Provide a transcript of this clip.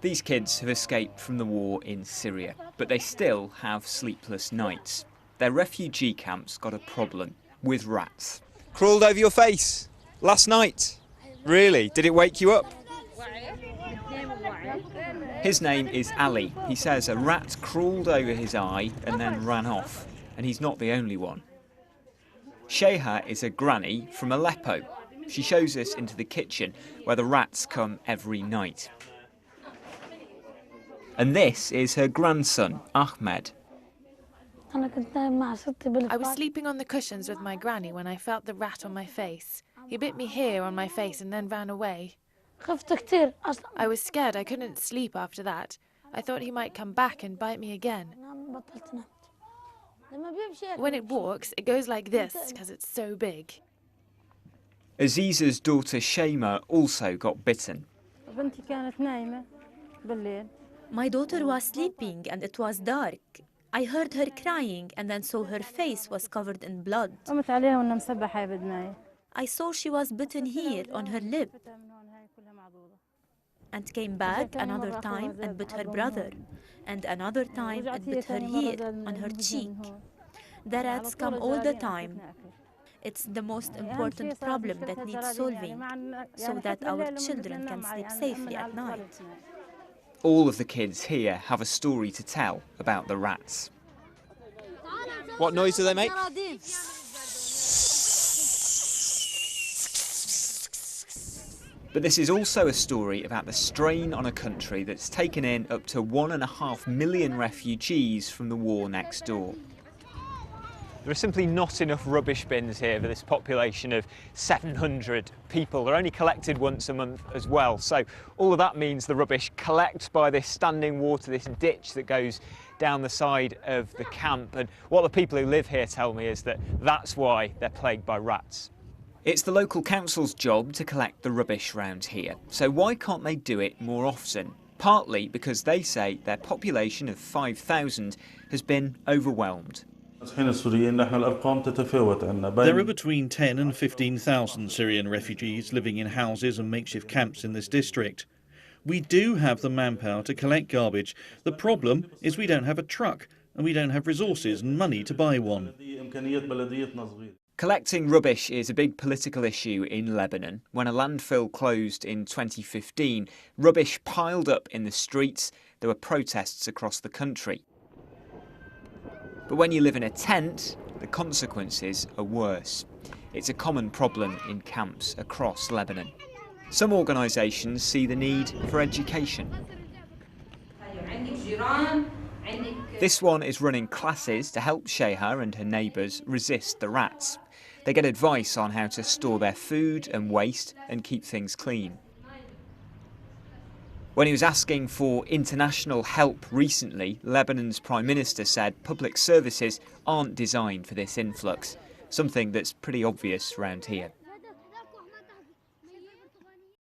These kids have escaped from the war in Syria, but they still have sleepless nights. Their refugee camp's got a problem with rats. Crawled over your face last night? Really? Did it wake you up? His name is Ali. He says a rat crawled over his eye and then ran off. And he's not the only one. Sheha is a granny from Aleppo. She shows us into the kitchen where the rats come every night. And this is her grandson, Ahmed. I was sleeping on the cushions with my granny when I felt the rat on my face. He bit me here on my face and then ran away. I was scared. I couldn't sleep after that. I thought he might come back and bite me again. When it walks, it goes like this because it's so big. Aziza's daughter Shema also got bitten. My daughter was sleeping and it was dark. I heard her crying and then saw her face was covered in blood. I saw she was bitten here on her lip and came back another time and bit her brother, and another time and bit her here on her cheek. The rats come all the time. It's the most important problem that needs solving so that our children can sleep safely at night. All of the kids here have a story to tell about the rats. What noise do they make? But this is also a story about the strain on a country that's taken in up to 1.5 million refugees from the war next door. There are simply not enough rubbish bins here for this population of 700 people. They're only collected once a month as well. So all of that means the rubbish collects by this standing water, this ditch that goes down the side of the camp. And what the people who live here tell me is that that's why they're plagued by rats. It's the local council's job to collect the rubbish round here. So why can't they do it more often? Partly because they say their population of 5,000 has been overwhelmed. There are between 10 and 15,000 Syrian refugees living in houses and makeshift camps in this district. We do have the manpower to collect garbage. The problem is we don't have a truck and we don't have resources and money to buy one. Collecting rubbish is a big political issue in Lebanon. When a landfill closed in 2015, rubbish piled up in the streets. There were protests across the country. But when you live in a tent, the consequences are worse. It's a common problem in camps across Lebanon. Some organisations see the need for education. This one is running classes to help Sheha and her neighbours resist the rats. They get advice on how to store their food and waste and keep things clean. When he was asking for international help recently, Lebanon's Prime Minister said public services aren't designed for this influx, something that's pretty obvious around here.